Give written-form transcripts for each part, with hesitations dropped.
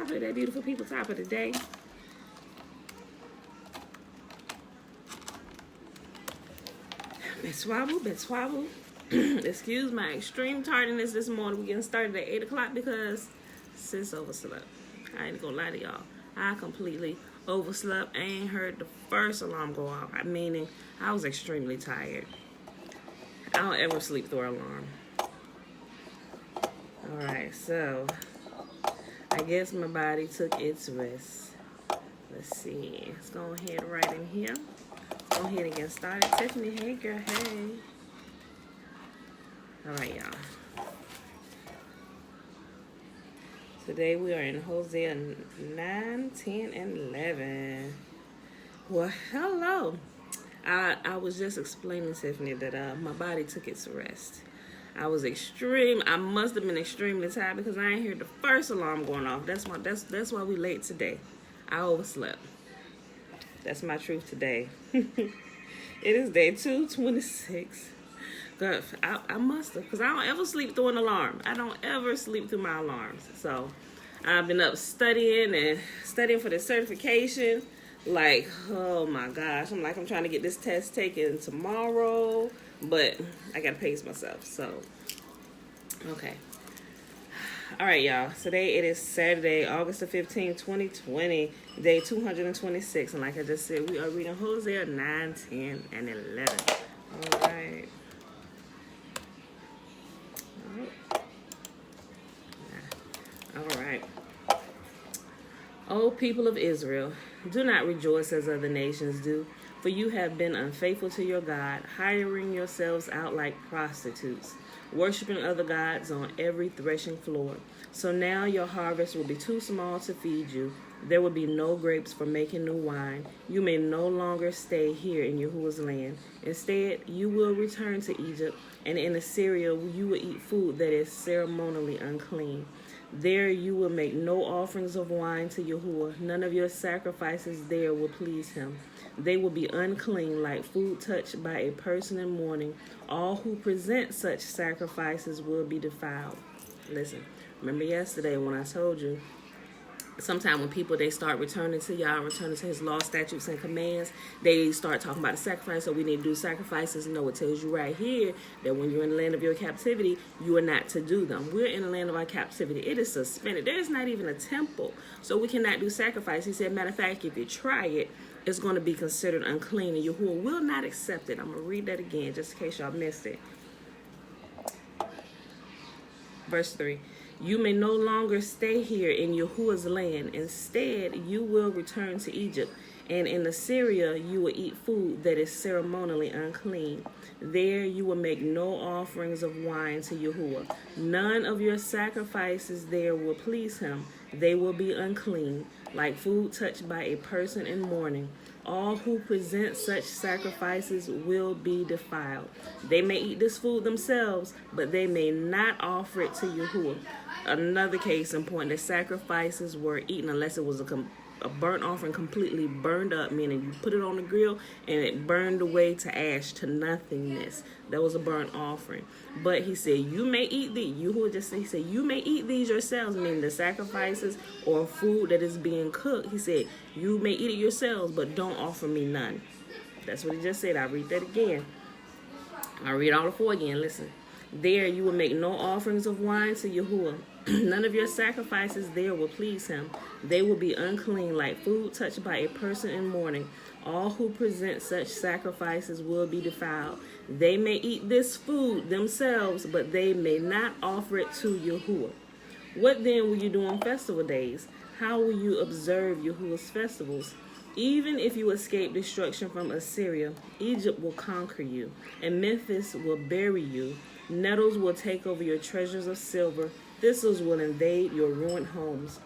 top of that, beautiful people, top of the day. Swabble. Excuse my extreme tardiness this morning. We're getting started at 8 o'clock because sis overslept. I ain't gonna lie to y'all. I completely overslept. I ain't heard the first alarm go off. Meaning, I was extremely tired. I don't ever sleep through an alarm. Alright, so I guess my body took its rest. Let's see. Let's go ahead right in here. Go ahead and get started. Tiffany, hey girl, hey. Alright, y'all. Today we are in Hosea 9, 10, and 11. Well, hello. I was just explaining to Tiffany that my body took its rest. I must have been extremely tired because I ain't heard the first alarm going off. That's why we late today. I overslept. That's my truth today. It is day 226. God, I must have, because I don't ever sleep through an alarm. I don't ever sleep through my alarms. So I've been up studying for the certification. Like, oh my gosh. I'm trying to get this test taken tomorrow, but I got to pace myself. So, okay. All right, y'all. Today it is Saturday, August the 15th, 2020, day 226. And like I just said, we are reading Hosea 9, 10, and 11. All right. All right. O people of Israel, do not rejoice as other nations do, for you have been unfaithful to your God, hiring yourselves out like prostitutes, worshiping other gods on every threshing floor. So now your harvest will be too small to feed you. There will be no grapes for making new wine. You may no longer stay here in Yahuwah's land. Instead, you will return to Egypt, and in Assyria you will eat food that is ceremonially unclean. There you will make no offerings of wine to Yahuwah. None of your sacrifices there will please him. They will be unclean, like food touched by a person in mourning. All who present such sacrifices will be defiled. Listen, remember yesterday when I told you, sometimes when people, they start returning to Yah, returning to his law, statutes, and commands, they start talking about the sacrifice, so we need to do sacrifices. No, it tells you right here that when you're in the land of your captivity, you are not to do them. We're in the land of our captivity. It is suspended. There is not even a temple, so we cannot do sacrifice. He said, matter of fact, if you try it, it's going to be considered unclean, and Yahuwah will not accept it. I'm going to read that again, just in case y'all missed it. Verse 3. You may no longer stay here in Yahuwah's land. Instead, you will return to Egypt, and in Assyria you will eat food that is ceremonially unclean. There you will make no offerings of wine to Yahuwah. None of your sacrifices there will please him. They will be unclean, like food touched by a person in mourning. All who present such sacrifices will be defiled. They may eat this food themselves, but they may not offer it to Yahuwah. Another case in point, the sacrifices were eaten unless it was a burnt offering completely burned up, meaning you put it on the grill and it burned away to ash, to nothingness. That was a burnt offering. But he said, you may eat these. He said, you may eat these yourselves, meaning the sacrifices or food that is being cooked. He said, you may eat it yourselves, but don't offer me none. That's what he just said. I'll read that again. I'll read all the four again. Listen. There you will make no offerings of wine to Yahuwah. None of your sacrifices there will please him. They will be unclean, like food touched by a person in mourning. All who present such sacrifices will be defiled. They may eat this food themselves, but they may not offer it to Yahuwah. What then will you do on festival days? How will you observe Yahuwah's festivals? Even if you escape destruction from Assyria, Egypt will conquer you, and Memphis will bury you. Nettles will take over your treasures of silver. Thistles will invade your ruined homes.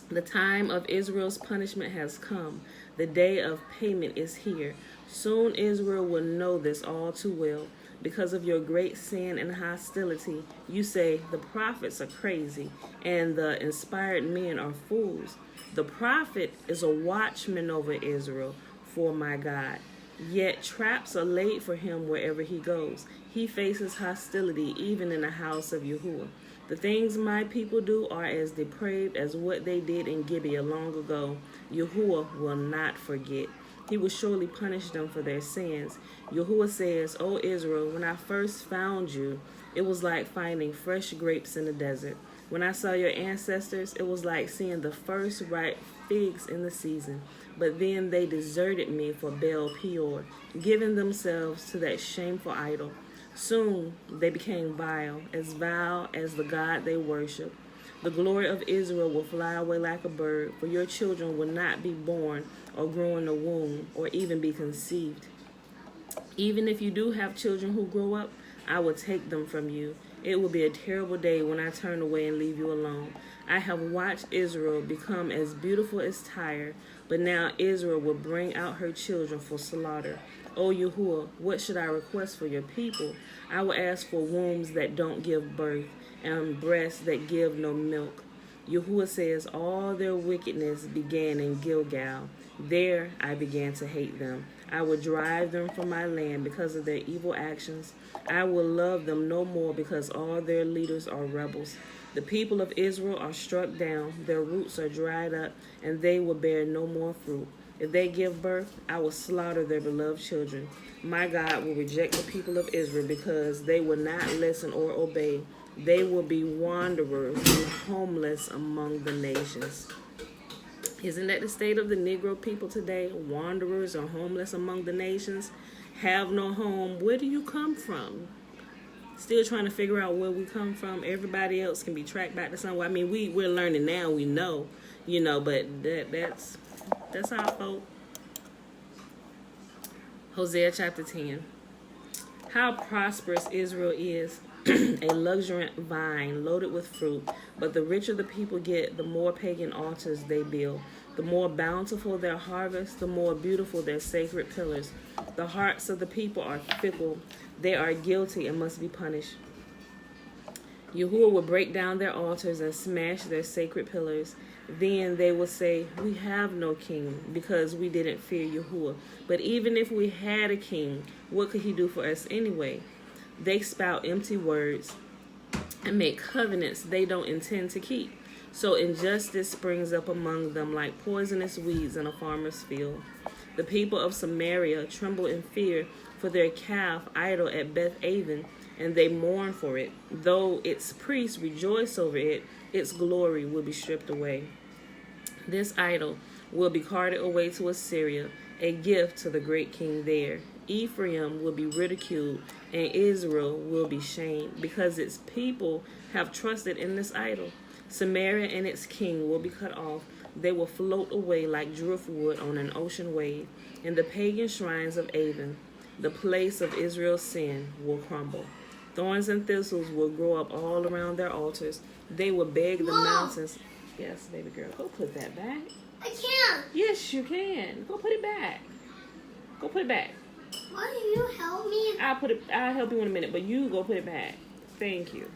The time of Israel's punishment has come. The day of payment is here. Soon Israel will know this all too well. Because of your great sin and hostility, you say, the prophets are crazy, and the inspired men are fools. The prophet is a watchman over Israel for my God. Yet traps are laid for him wherever he goes. He faces hostility even in the house of Yahuwah. The things my people do are as depraved as what they did in Gibeah long ago. Yahuwah will not forget. He will surely punish them for their sins. Yahuwah says, O Israel, when I first found you, it was like finding fresh grapes in the desert. When I saw your ancestors, it was like seeing the first ripe figs in the season. But then they deserted me for Baal Peor, giving themselves to that shameful idol. Soon they became vile as the God they worship. The glory of Israel will fly away like a bird, for your children will not be born or grow in the womb or even be conceived. Even if you do have children who grow up, I will take them from you. It will be a terrible day when I turn away and leave you alone. I have watched Israel become as beautiful as Tyre, but now Israel will bring out her children for slaughter. O Yahuwah, what should I request for your people? I will ask for wombs that don't give birth and breasts that give no milk. Yahuwah says, all their wickedness began in Gilgal. There I began to hate them. I will drive them from my land because of their evil actions. I will love them no more because all their leaders are rebels. The people of Israel are struck down, their roots are dried up, and they will bear no more fruit. If they give birth, I will slaughter their beloved children. My God will reject the people of Israel because they will not listen or obey. They will be wanderers and homeless among the nations. Isn't that the state of the Negro people today? Wanderers or homeless among the nations, have no home. Where do you come from? Still trying to figure out where we come from. Everybody else can be tracked back to somewhere. I mean, we're learning now. We know, but that's our folk. Hosea chapter 10. How prosperous Israel is, a luxuriant vine loaded with fruit. But the richer the people get, the more pagan altars they build. The more bountiful their harvest, the more beautiful their sacred pillars. The hearts of the people are fickle. They are guilty and must be punished. Yahuwah will break down their altars and smash their sacred pillars. Then they will say, we have no king because we didn't fear Yahuwah. But even if we had a king, what could he do for us anyway? They spout empty words and make covenants they don't intend to keep. So injustice springs up among them like poisonous weeds in a farmer's field. The people of Samaria tremble in fear for their calf idol at Beth Aven, and they mourn for it. Though its priests rejoice over it, its glory will be stripped away. This idol will be carted away to Assyria, a gift to the great king there. Ephraim will be ridiculed, and Israel will be shamed, because its people have trusted in this idol. Samaria and its king will be cut off. They will float away like driftwood on an ocean wave. In the pagan shrines of Avon, the place of Israel's sin will crumble. Thorns and thistles will grow up all around their altars. They will beg the mountains. Yes, baby girl, go put that back. I can't. Yes, you can. Go put it back. Go put it back. Why don't you help me? I'll help you in a minute, but you go put it back. Thank you.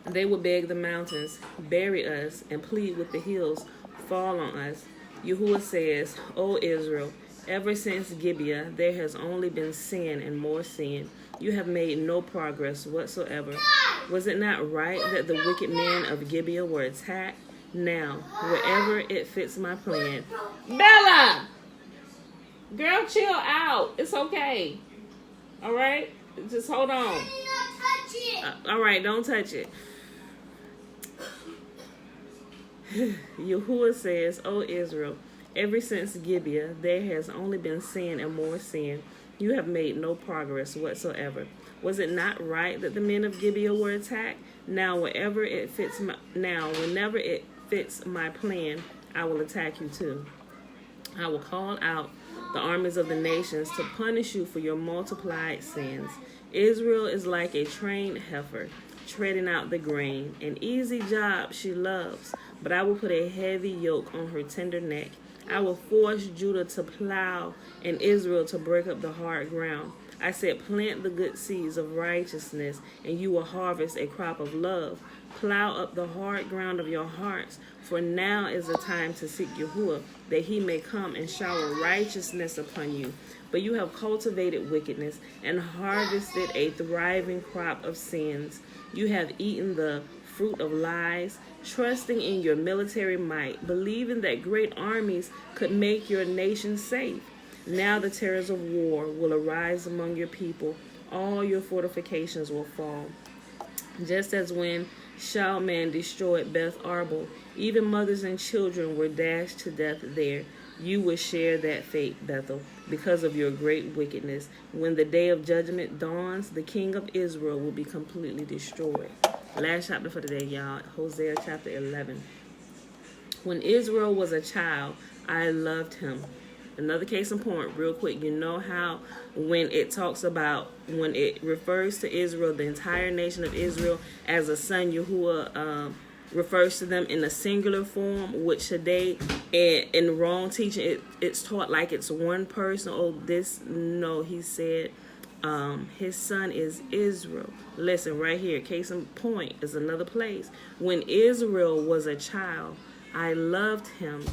They will beg the mountains, bury us, and plead with the hills, fall on us. Yahuwah says, O Israel, ever since Gibeah, there has only been sin and more sin. You have made no progress whatsoever. Was it not right that the wicked men of Gibeah were attacked? Now, wherever it fits my plan. Bella! Girl, chill out. It's okay. All right? Just hold on. I did not touch it. All right, don't touch it. Yahuwah says, O Israel, ever since Gibeah, there has only been sin and more sin. You have made no progress whatsoever. Was it not right that the men of Gibeah were attacked? Now, whenever it fits my plan, I will attack you too. I will call out the armies of the nations to punish you for your multiplied sins. Israel is like a trained heifer, treading out the grain. An easy job she loves, but I will put a heavy yoke on her tender neck. I will force Judah to plow and Israel to break up the hard ground. I said, plant the good seeds of righteousness, and you will harvest a crop of love. Plow up the hard ground of your hearts, for now is the time to seek Yahuwah, that he may come and shower righteousness upon you. But you have cultivated wickedness and harvested a thriving crop of sins. You have eaten the fruit of lies, trusting in your military might, believing that great armies could make your nation safe. Now the terrors of war will arise among your people. All your fortifications will fall. Just as when Shalman destroyed Beth Arbel, even mothers and children were dashed to death there. You will share that fate, Bethel, because of your great wickedness. When the day of judgment dawns, the king of Israel will be completely destroyed. Last chapter for today, y'all. Hosea chapter 11. When Israel was a child, I loved him. Another case in point, real quick. You know how when it refers to Israel, the entire nation of Israel, as a son, Yahuwah refers to them in a singular form, which today in the wrong teaching, it's taught like it's one person. He said his son is Israel. Listen, right here, case in point is another place. When Israel was a child, I loved him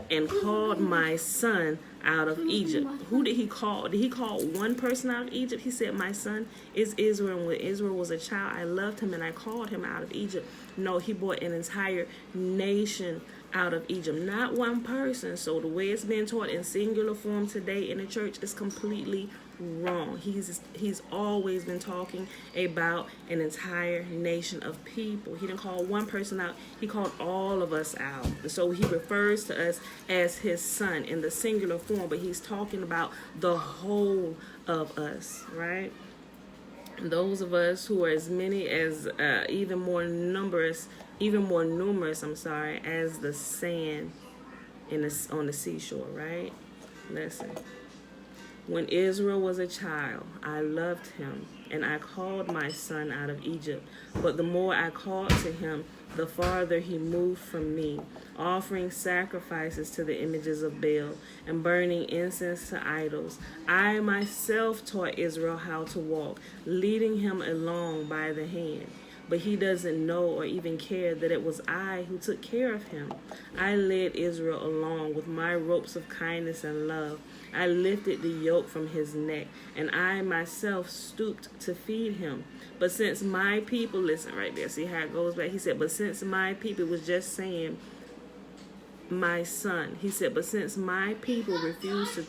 and called my son out of Egypt. Who did he call? Did he call one person out of Egypt? He said, my son is Israel. And when Israel was a child, I loved him and I called him out of Egypt. No, he brought an entire nation out of Egypt, not one person. So the way it's been taught in singular form today in the church is completely wrong. He's always been talking about an entire nation of people. He didn't call one person out. He called all of us out. So he refers to us as his son in the singular form, but he's talking about the whole of us, right? Those of us who are as many as even more numerous, as the sand on the seashore, right? Listen. When Israel was a child, I loved him, and I called my son out of Egypt. But the more I called to him, the farther he moved from me, offering sacrifices to the images of Baal and burning incense to idols. I myself taught Israel how to walk, leading him along by the hand. But he doesn't know or even care that it was I who took care of him. I led Israel along with my ropes of kindness and love. I lifted the yoke from his neck, and I myself stooped to feed him. But since my people, listen right there, see how it goes back? He said, but since my people, was just saying, my son. He said, but since my people refuse to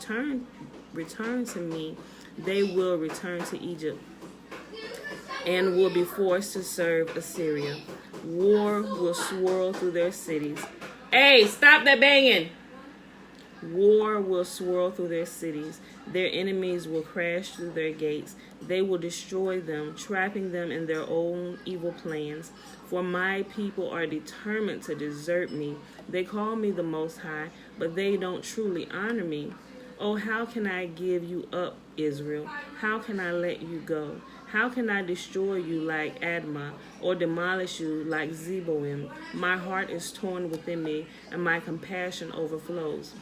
return to me, they will return to Egypt and will be forced to serve Assyria. War will swirl through their cities. Hey, stop that banging! War will swirl through their cities. Their enemies will crash through their gates. They will destroy them, trapping them in their own evil plans. For my people are determined to desert me. They call me the Most High, but they don't truly honor me. Oh, how can I give you up, Israel? How can I let you go? How can I destroy you like Admah or demolish you like Zeboim? My heart is torn within me, and my compassion overflows.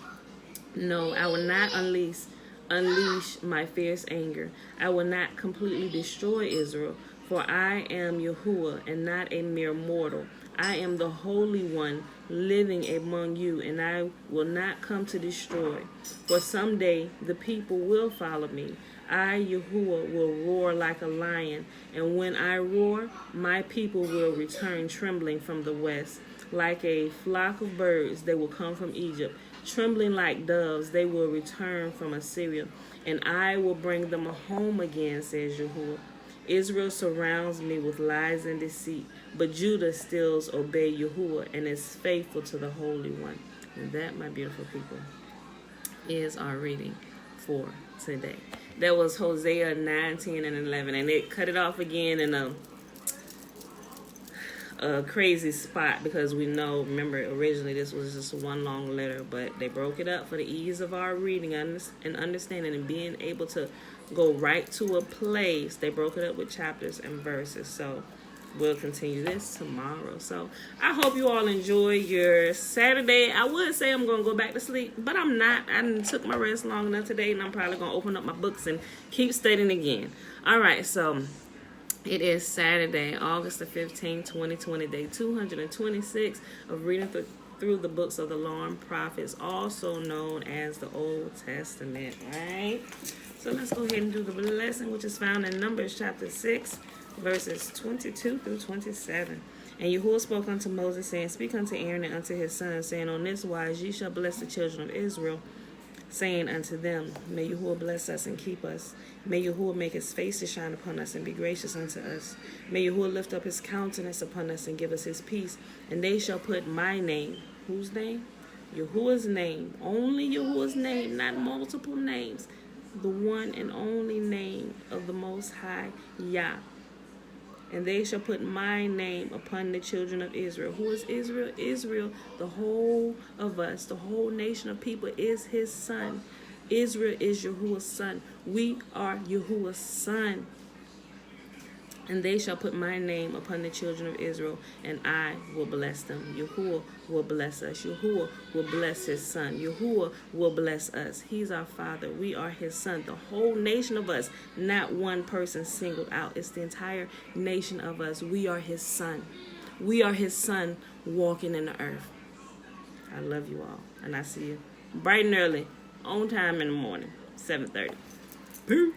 No, I will not unleash my fierce anger. I will not completely destroy Israel, for I am Yahuwah and not a mere mortal. I am the Holy One living among you, and I will not come to destroy. For someday the people will follow me. I, Yahuwah, will roar like a lion, and when I roar, my people will return trembling from the west. Like a flock of birds, they will come from Egypt. Trembling like doves, they will return from Assyria, and I will bring them home again, says Yahuwah. Israel surrounds me with lies and deceit, but Judah still obeys Yahuwah and is faithful to the Holy One. And that, my beautiful people, is our reading for today. That was Hosea 9, 10, and 11. And it cut it off again in a crazy spot because we know, remember, originally this was just one long letter, but they broke it up for the ease of our reading and understanding and being able to go right to a place. They broke it up with chapters and verses. So we'll continue this tomorrow. So I hope you all enjoy your Saturday. I would say I'm going to go back to sleep, but I'm not. I took my rest long enough today, and I'm probably going to open up my books and keep studying again. All right, so it is Saturday, August the 15th, 2020, day 226 of reading through the books of the law and prophets, also known as the Old Testament, right? So let's go ahead and do the blessing, which is found in Numbers chapter 6, verses 22 through 27. And Yahuwah spoke unto Moses, saying, Speak unto Aaron and unto his sons, saying, On this wise ye shall bless the children of Israel, saying unto them, May Yahuwah bless us and keep us. May Yahuwah make his face to shine upon us and be gracious unto us. May Yahuwah lift up his countenance upon us and give us his peace. And they shall put my name. Whose name? Yahuwah's name. Only Yahuwah's name, not multiple names. The one and only name of the Most High, Yah. And they shall put my name upon the children of Israel. Who is Israel? Israel, the whole of us, the whole nation of people is his son. Israel is Yahuwah's son. We are Yahuwah's son. And they shall put my name upon the children of Israel, and I will bless them. Yahuwah will bless us. Yahuwah will bless his son. Yahuwah will bless us. He's our father. We are his son. The whole nation of us, not one person singled out. It's the entire nation of us. We are his son. We are his son walking in the earth. I love you all, and I see you bright and early, on time in the morning, 7:30. Peace.